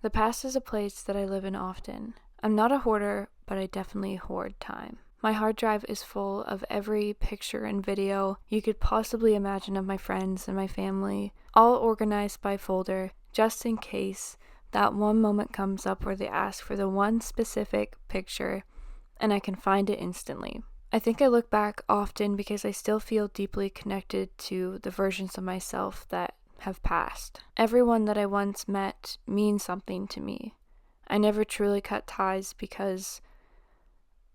The past is a place that I live in often. I'm not a hoarder, but I definitely hoard time. My hard drive is full of every picture and video you could possibly imagine of my friends and my family, all organized by folder, just in case that one moment comes up where they ask for the one specific picture and I can find it instantly. I think I look back often because I still feel deeply connected to the versions of myself that have passed. Everyone that I once met means something to me. I never truly cut ties because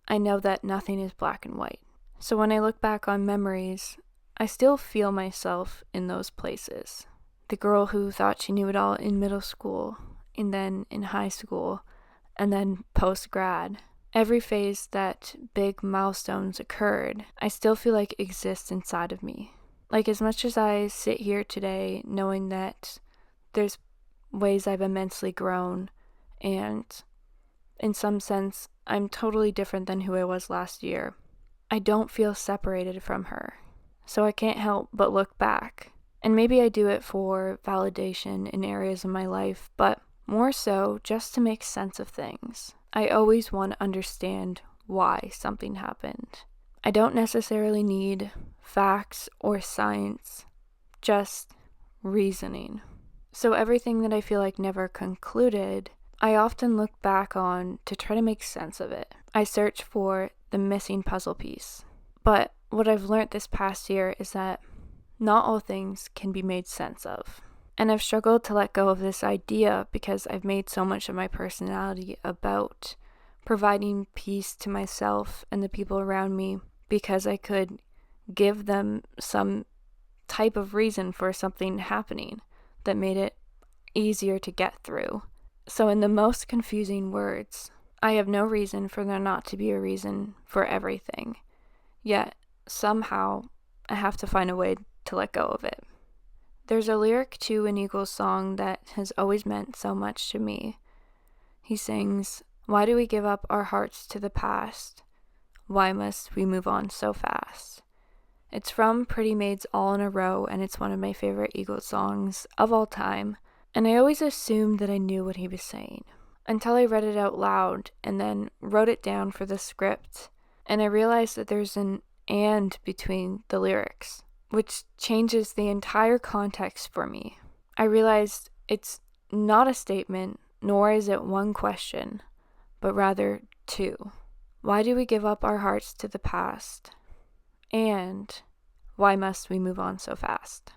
I know that nothing is black and white. So when I look back on memories, I still feel myself in those places. The girl who thought she knew it all in middle school, and then in high school, and then post-grad. Every phase that big milestones occurred, I still feel like exists inside of me. Like, as much as I sit here today knowing that there's ways I've immensely grown, and in some sense, I'm totally different than who I was last year, I don't feel separated from her. So I can't help but look back. And maybe I do it for validation in areas of my life, but more so just to make sense of things. I always want to understand why something happened. I don't necessarily need facts or science, just reasoning. So everything that I feel like never concluded, I often look back on to try to make sense of it. I search for the missing puzzle piece. But what I've learned this past year is that not all things can be made sense of. And I've struggled to let go of this idea because I've made so much of my personality about providing peace to myself and the people around me because I could give them some type of reason for something happening that made it easier to get through. So in the most confusing words, I have no reason for there not to be a reason for everything. Yet, somehow, I have to find a way to let go of it. There's a lyric to an Eagles song that has always meant so much to me. He sings, "Why do we give up our hearts to the past? Why must we move on so fast?" It's from Pretty Maids All in a Row, and it's one of my favorite Eagles songs of all time. And I always assumed that I knew what he was saying, until I read it out loud and then wrote it down for the script, and I realized that there's an "and" between the lyrics, which changes the entire context for me. I realized it's not a statement, nor is it one question, but rather two. Why do we give up our hearts to the past? And why must we move on so fast?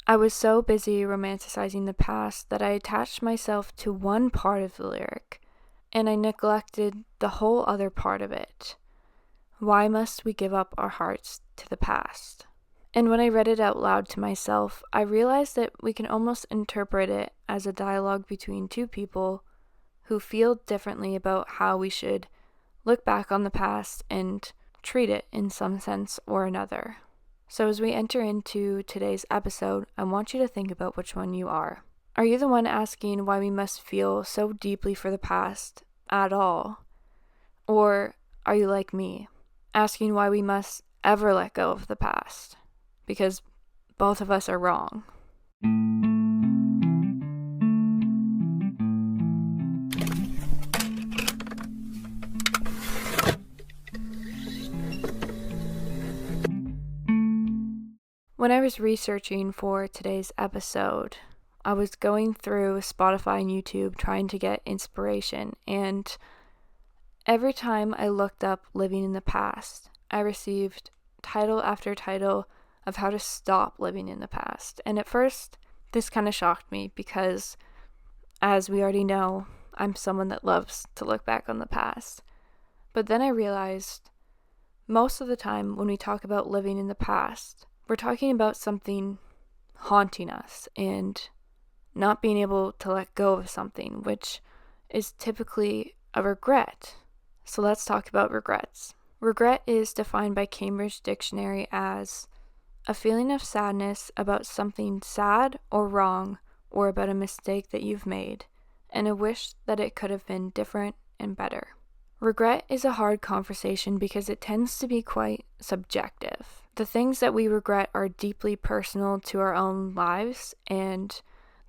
I was so busy romanticizing the past that I attached myself to one part of the lyric, and I neglected the whole other part of it. Why must we give up our hearts to the past? And when I read it out loud to myself, I realized that we can almost interpret it as a dialogue between two people who feel differently about how we should look back on the past and treat it in some sense or another. So as we enter into today's episode, I want you to think about which one you are. Are you the one asking why we must feel so deeply for the past at all? Or are you like me, asking why we must ever let go of the past? Because both of us are wrong. When I was researching for today's episode, I was going through Spotify and YouTube trying to get inspiration, and every time I looked up living in the past, I received title after title of how to stop living in the past. And at first, this kind of shocked me because, as we already know, I'm someone that loves to look back on the past. But then I realized most of the time when we talk about living in the past, we're talking about something haunting us and not being able to let go of something, which is typically a regret. So let's talk about regrets. Regret is defined by Cambridge Dictionary as a feeling of sadness about something sad or wrong, or about a mistake that you've made, and a wish that it could have been different and better. Regret is a hard conversation because it tends to be quite subjective. The things that we regret are deeply personal to our own lives, and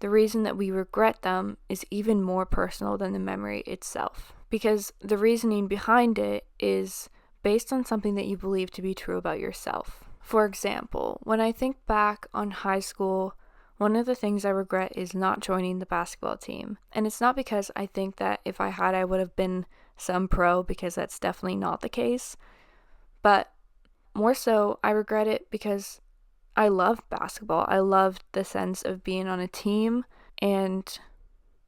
the reason that we regret them is even more personal than the memory itself. Because the reasoning behind it is based on something that you believe to be true about yourself. For example, when I think back on high school, one of the things I regret is not joining the basketball team. And it's not because I think that if I had, I would have been some pro, because that's definitely not the case. But more so, I regret it because I love basketball. I loved the sense of being on a team, and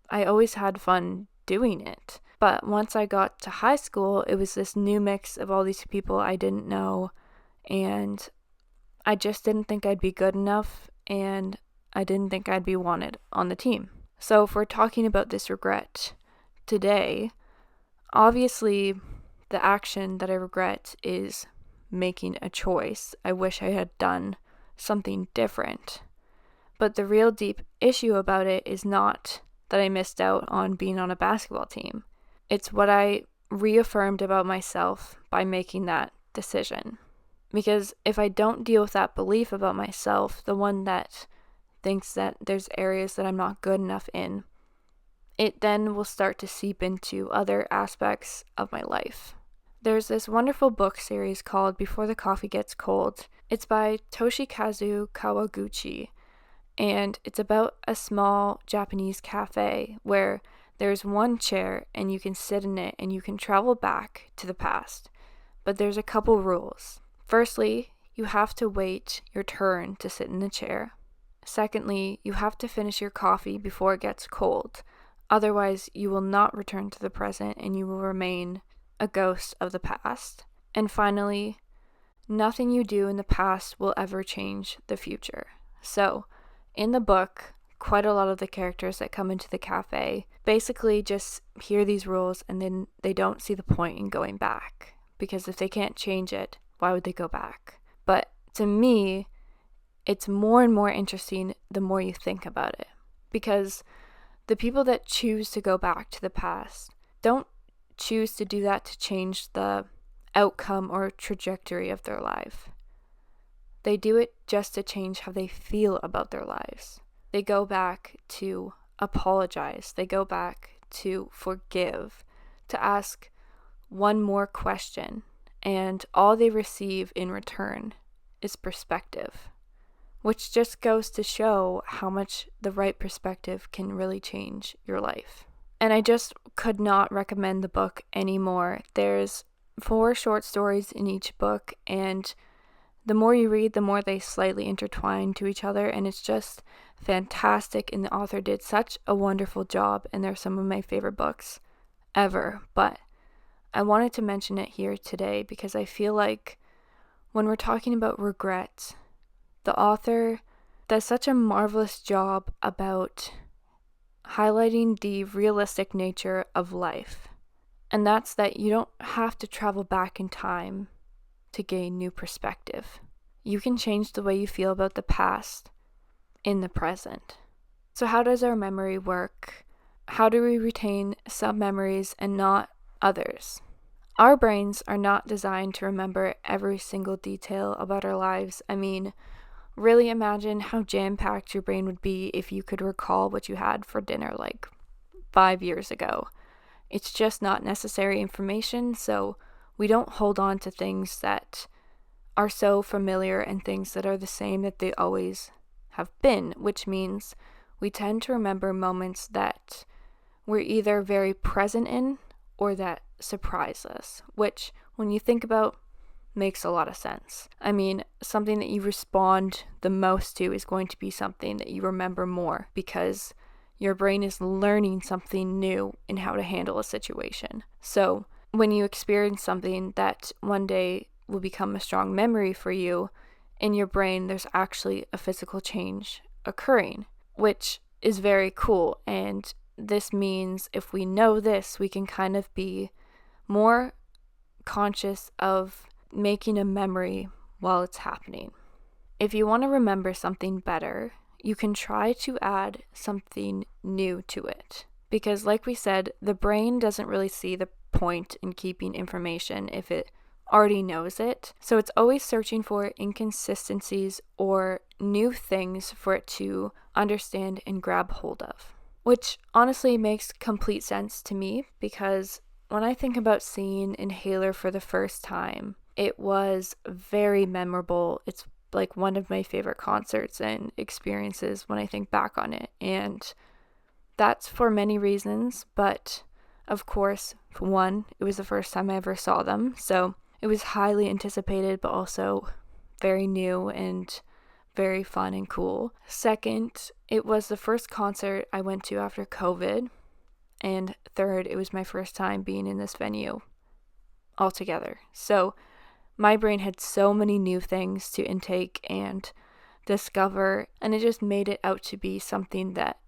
I always had fun doing it. But once I got to high school, it was this new mix of all these people I didn't know, and I just didn't think I'd be good enough, and I didn't think I'd be wanted on the team. So if we're talking about this regret today, obviously the action that I regret is making a choice. I wish I had done something different. But the real deep issue about it is not that I missed out on being on a basketball team. It's what I reaffirmed about myself by making that decision. Because if I don't deal with that belief about myself, the one that thinks that there's areas that I'm not good enough in, it then will start to seep into other aspects of my life. There's this wonderful book series called Before the Coffee Gets Cold. It's by Toshikazu Kawaguchi, and it's about a small Japanese cafe where there's one chair and you can sit in it and you can travel back to the past. But there's a couple rules. Firstly, you have to wait your turn to sit in the chair. Secondly, you have to finish your coffee before it gets cold. Otherwise, you will not return to the present and you will remain a ghost of the past. And finally, nothing you do in the past will ever change the future. So, in the book, quite a lot of the characters that come into the cafe basically just hear these rules and then they don't see the point in going back. Because if they can't change it, why would they go back? But to me, it's more and more interesting the more you think about it. Because the people that choose to go back to the past don't choose to do that to change the outcome or trajectory of their life. They do it just to change how they feel about their lives. They go back to apologize. They go back to forgive, to ask one more question, and all they receive in return is perspective, which just goes to show how much the right perspective can really change your life. And I just could not recommend the book anymore. There's 4 short stories in each book, and the more you read, the more they slightly intertwine to each other, and it's just fantastic, and the author did such a wonderful job, and they're some of my favorite books ever. But I wanted to mention it here today because I feel like when we're talking about regret, the author does such a marvelous job about highlighting the realistic nature of life. And that's that you don't have to travel back in time to gain new perspective. You can change the way you feel about the past in the present. So how does our memory work? How do we retain some memories and not others? Our brains are not designed to remember every single detail about our lives. I mean, really imagine how jam-packed your brain would be if you could recall what you had for dinner like 5 years ago. It's just not necessary information, so we don't hold on to things that are so familiar and things that are the same that they always have been, which means we tend to remember moments that we're either very present in or that surprise us, which when you think about makes a lot of sense. I mean, something that you respond the most to is going to be something that you remember more because your brain is learning something new in how to handle a situation. So when you experience something that one day will become a strong memory for you, in your brain there's actually a physical change occurring, which is very cool. And this means if we know this, we can kind of be more conscious of making a memory while it's happening. If you want to remember something better, you can try to add something new to it. Because like we said, the brain doesn't really see the point in keeping information if it already knows it. So it's always searching for inconsistencies or new things for it to understand and grab hold of, which honestly makes complete sense to me, because when I think about seeing Inhaler for the first time, it was very memorable. It's like one of my favorite concerts and experiences when I think back on it. And that's for many reasons, but of course, for one, it was the first time I ever saw them, so it was highly anticipated, but also very new and very fun and cool. Second, it was the first concert I went to after COVID. And third, it was my first time being in this venue altogether. So my brain had so many new things to intake and discover, and it just made it out to be something that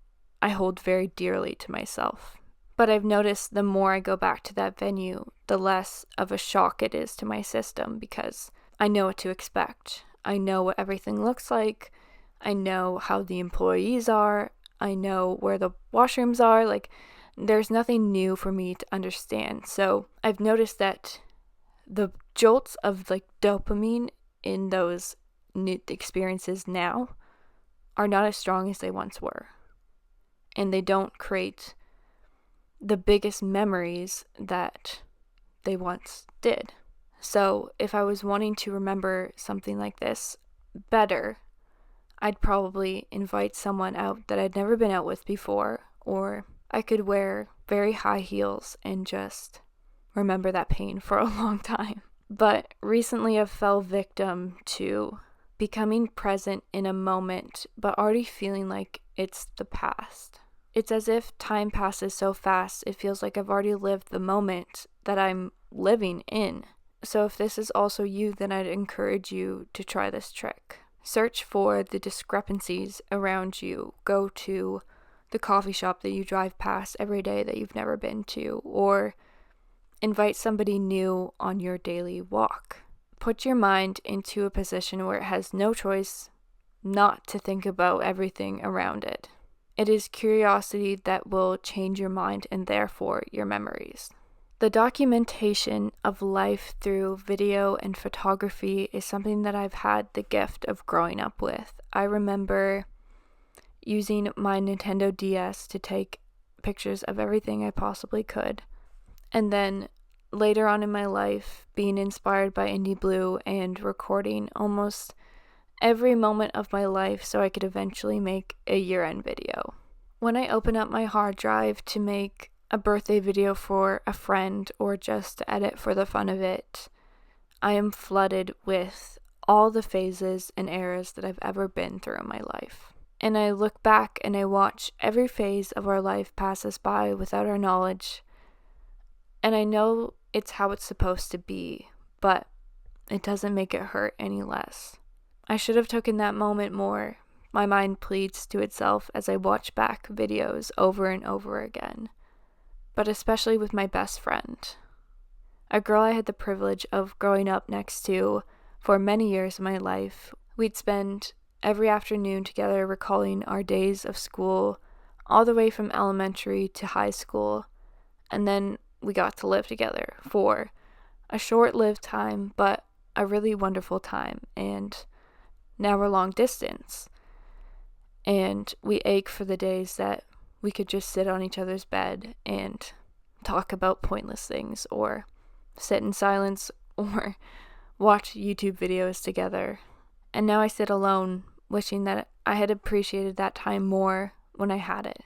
I hold very dearly to myself. But I've noticed the more I go back to that venue, the less of a shock it is to my system, because I know what to expect. I know what everything looks like. I know how the employees are. I know where the washrooms are. Like, there's nothing new for me to understand. So I've noticed that the jolts of like dopamine in those new experiences now are not as strong as they once were. And they don't create the biggest memories that they once did. So if I was wanting to remember something like this better, I'd probably invite someone out that I'd never been out with before, or I could wear very high heels and just remember that pain for a long time. But recently I fell victim to becoming present in a moment, but already feeling like it's the past. It's as if time passes so fast, it feels like I've already lived the moment that I'm living in. So if this is also you, then I'd encourage you to try this trick. Search for the discrepancies around you. Go to the coffee shop that you drive past every day that you've never been to, or invite somebody new on your daily walk. Put your mind into a position where it has no choice not to think about everything around it. It is curiosity that will change your mind and therefore your memories. The documentation of life through video and photography is something that I've had the gift of growing up with. I remember using my Nintendo DS to take pictures of everything I possibly could. And then later on in my life, being inspired by Indie Blue and recording almost every moment of my life so I could eventually make a year-end video. When I open up my hard drive to make a birthday video for a friend or just to edit for the fun of it, I am flooded with all the phases and eras that I've ever been through in my life. And I look back and I watch every phase of our life pass us by without our knowledge. And I know it's how it's supposed to be, but it doesn't make it hurt any less. I should have taken that moment more. My mind pleads to itself as I watch back videos over and over again. But especially with my best friend, a girl I had the privilege of growing up next to for many years of my life. We'd spend every afternoon together recalling our days of school, all the way from elementary to high school, and then we got to live together for a short-lived time, but a really wonderful time, and now we're long distance, and we ache for the days that we could just sit on each other's bed and talk about pointless things, or sit in silence, or watch YouTube videos together. And now I sit alone, wishing that I had appreciated that time more when I had it.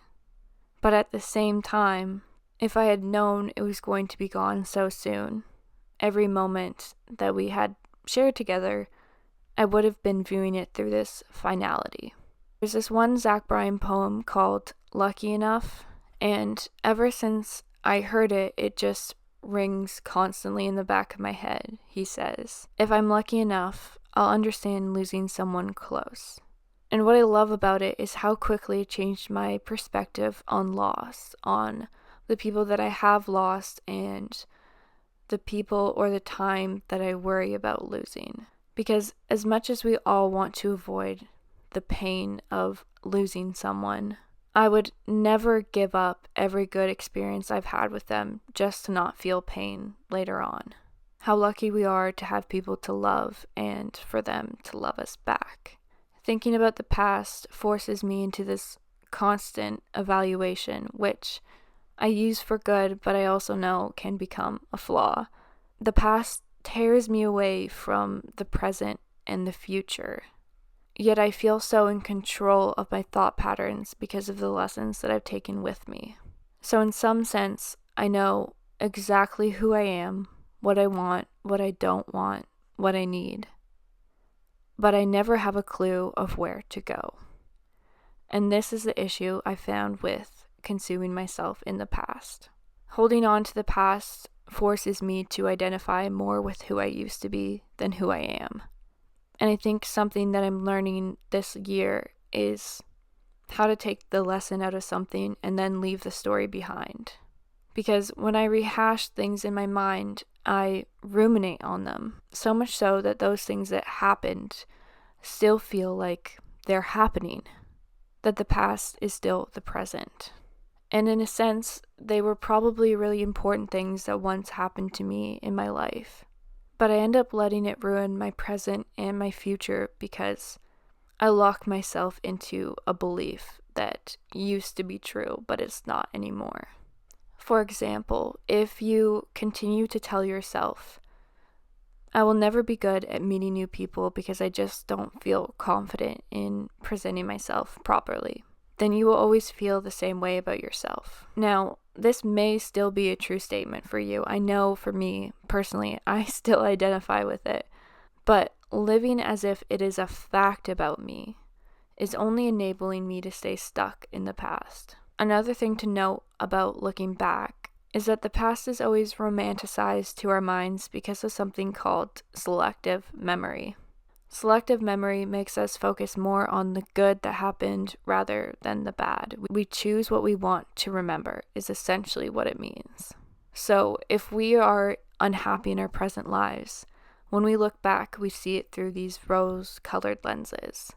But at the same time, if I had known it was going to be gone so soon, every moment that we had shared together, I would have been viewing it through this finality. There's this one Zach Bryan poem called Lucky Enough, and ever since I heard it, it just rings constantly in the back of my head. He says, "If I'm lucky enough, I'll understand losing someone close." And what I love about it is how quickly it changed my perspective on loss, on the people that I have lost, and the people or the time that I worry about losing. Because as much as we all want to avoid the pain of losing someone, I would never give up every good experience I've had with them just to not feel pain later on. how lucky we are to have people to love and for them to love us back. Thinking about the past forces me into this constant evaluation, which I use for good, but I also know can become a flaw. The past tears me away from the present and the future. Yet I feel so in control of my thought patterns because of the lessons that I've taken with me. So in some sense, I know exactly who I am, what I want, what I don't want, what I need. But I never have a clue of where to go. And this is the issue I found with consuming myself in the past. Holding on to the past forces me to identify more with who I used to be than who I am. And I think something that I'm learning this year is how to take the lesson out of something and then leave the story behind. Because when I rehash things in my mind, I ruminate on them, so much so that those things that happened still feel like they're happening, that the past is still the present. And in a sense, they were probably really important things that once happened to me in my life. But I end up letting it ruin my present and my future because I lock myself into a belief that used to be true, but it's not anymore. For example, if you continue to tell yourself, I will never be good at meeting new people because I just don't feel confident in presenting myself properly, then you will always feel the same way about yourself. Now, this may still be a true statement for you. I know for me, personally, I still identify with it. But living as if it is a fact about me is only enabling me to stay stuck in the past. Another thing to note about looking back is that the past is always romanticized to our minds because of something called selective memory. Selective memory makes us focus more on the good that happened rather than the bad. We choose what we want to remember, is essentially what it means. So if we are unhappy in our present lives, when we look back, we see it through these rose-colored lenses.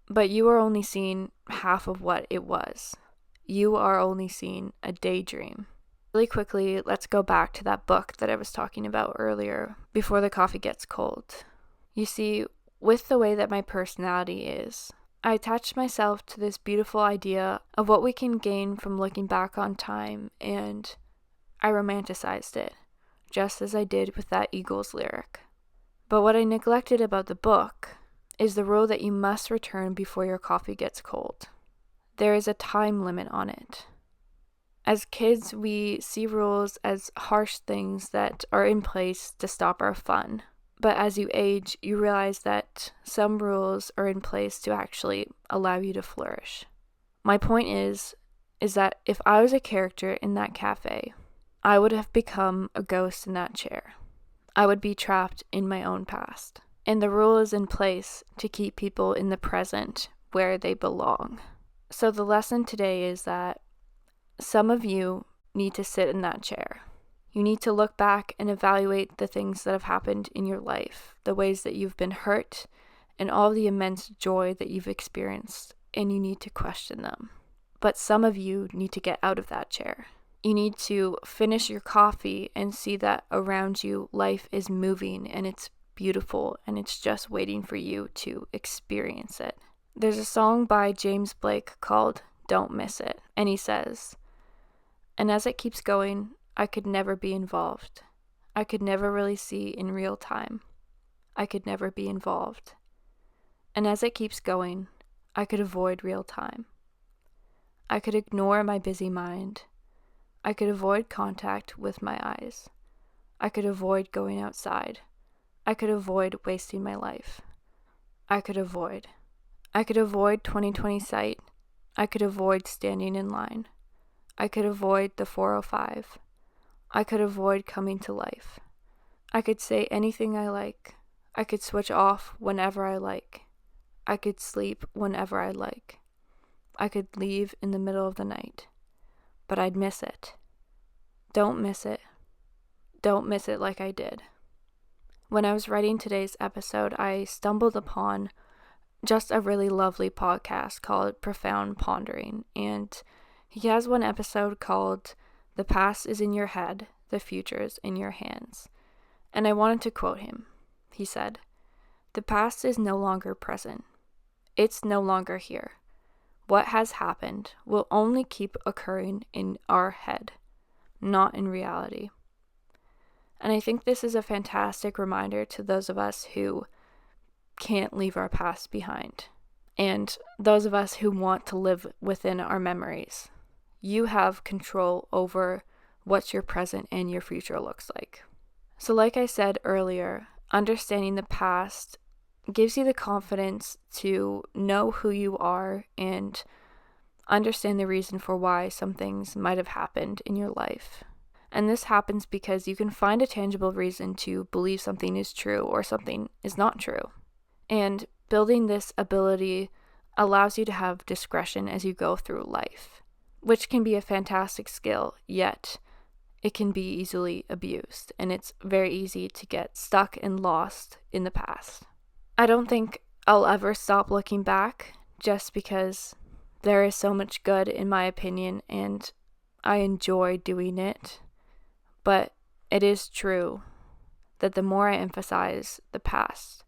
But you are only seeing half of what it was. You are only seeing a daydream. Really quickly, let's go back to that book that I was talking about earlier, Before the Coffee Gets Cold. You see, with the way that my personality is, I attached myself to this beautiful idea of what we can gain from looking back on time, and I romanticized it, just as I did with that Eagles lyric. But what I neglected about the book is the rule that you must return before your coffee gets cold. There is a time limit on it. As kids, we see rules as harsh things that are in place to stop our fun. But as you age, you realize that some rules are in place to actually allow you to flourish. My point is that if I was a character in that cafe, I would have become a ghost in that chair. I would be trapped in my own past. And the rule is in place to keep people in the present where they belong. So the lesson today is that some of you need to sit in that chair. You need to look back and evaluate the things that have happened in your life, the ways that you've been hurt, and all the immense joy that you've experienced, and you need to question them. But some of you need to get out of that chair. You need to finish your coffee and see that around you life is moving and it's beautiful and it's just waiting for you to experience it. There's a song by James Blake called Don't Miss It, and he says, "And as it keeps going, I could never be involved. I could never really see in real time. I could never be involved. And as it keeps going, I could avoid real time. I could ignore my busy mind. I could avoid contact with my eyes. I could avoid going outside. I could avoid wasting my life. I could avoid 20/20 sight. I could avoid standing in line. I could avoid the 405. I could avoid coming to life. I could say anything I like. I could switch off whenever I like. I could sleep whenever I like. I could leave in the middle of the night. But I'd miss it. Don't miss it. Don't miss it like I did." When I was writing today's episode, I stumbled upon just a really lovely podcast called Profound Pondering, and he has one episode called The Past is in Your Head, the Future's in Your Hands. And I wanted to quote him. He said, "The past is no longer present. It's no longer here. What has happened will only keep occurring in our head, not in reality." And I think this is a fantastic reminder to those of us who can't leave our past behind, and those of us who want to live within our memories. You have control over what your present and your future looks like. So like I said earlier, understanding the past gives you the confidence to know who you are and understand the reason for why some things might have happened in your life. And this happens because you can find a tangible reason to believe something is true or something is not true. And building this ability allows you to have discretion as you go through life, which can be a fantastic skill, yet it can be easily abused, and it's very easy to get stuck and lost in the past. I don't think I'll ever stop looking back, just because there is so much good in my opinion, and I enjoy doing it. But it is true that the more I emphasize the past,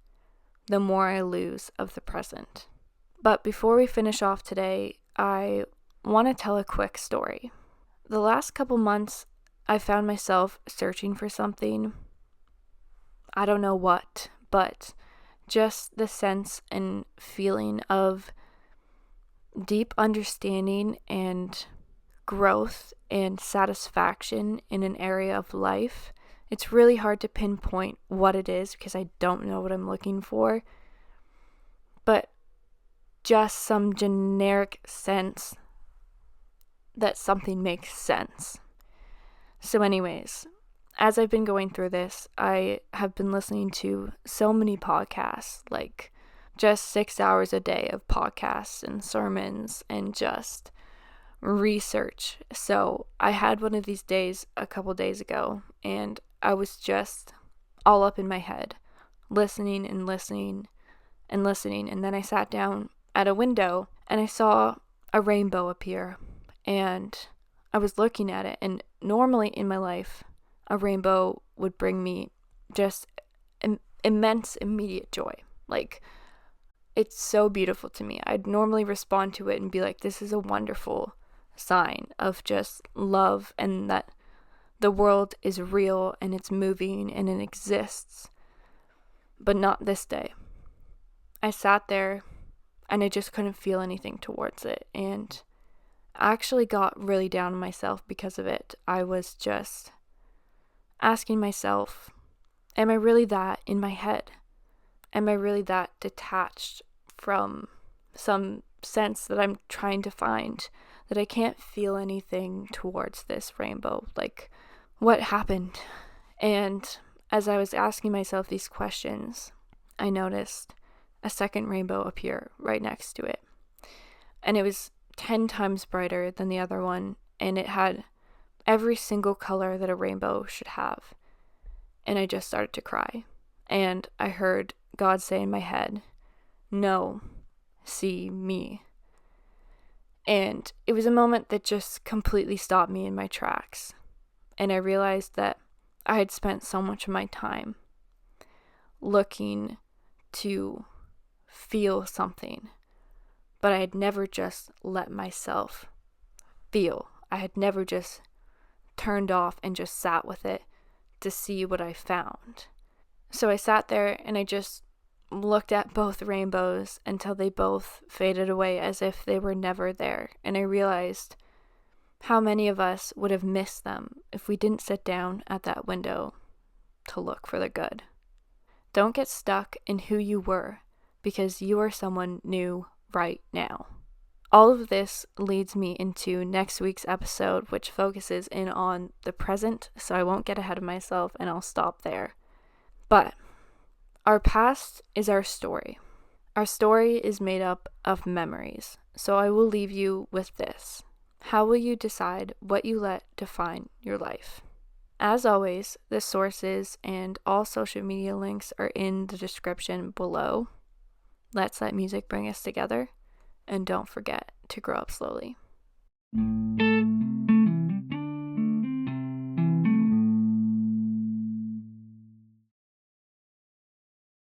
the more I lose of the present. But before we finish off today, I want to tell a quick story. The last couple months, I found myself searching for something. I don't know what, but just the sense and feeling of deep understanding and growth and satisfaction in an area of life. It's really hard to pinpoint what it is because I don't know what I'm looking for, but just some generic sense that something makes sense. So anyways, as I've been going through this, I have been listening to so many podcasts, like just 6 hours a day of podcasts and sermons and just research. So I had one of these days a couple days ago, and I was just all up in my head, listening and listening and listening. And then I sat down at a window and I saw a rainbow appear, and I was looking at it. And normally in my life, a rainbow would bring me just immense immediate joy. Like, it's so beautiful to me. I'd normally respond to it and be like, this is a wonderful sign of just love and that the world is real and it's moving and it exists. But not this day. I sat there and I just couldn't feel anything towards it, and I actually got really down on myself because of it. I was just asking myself, am I really that in my head? Am I really that detached from some sense that I'm trying to find, that I can't feel anything towards this rainbow? Like, what happened? And as I was asking myself these questions, I noticed a second rainbow appear right next to it. And it was 10 times brighter than the other one, and it had every single color that a rainbow should have. And I just started to cry. And I heard God say in my head, "No, see me." And it was a moment that just completely stopped me in my tracks. And I realized that I had spent so much of my time looking to feel something, but I had never just let myself feel. I had never just turned off and just sat with it to see what I found. So I sat there and I just looked at both rainbows until they both faded away as if they were never there. And I realized how many of us would have missed them if we didn't sit down at that window to look for the good. Don't get stuck in who you were, because you are someone new right now. All of this leads me into next week's episode, which focuses in on the present, so I won't get ahead of myself and I'll stop there. But our past is our story. Our story is made up of memories, so I will leave you with this. How will you decide what you let define your life? As always, the sources and all social media links are in the description below. Let's let music bring us together, and don't forget to grow up slowly.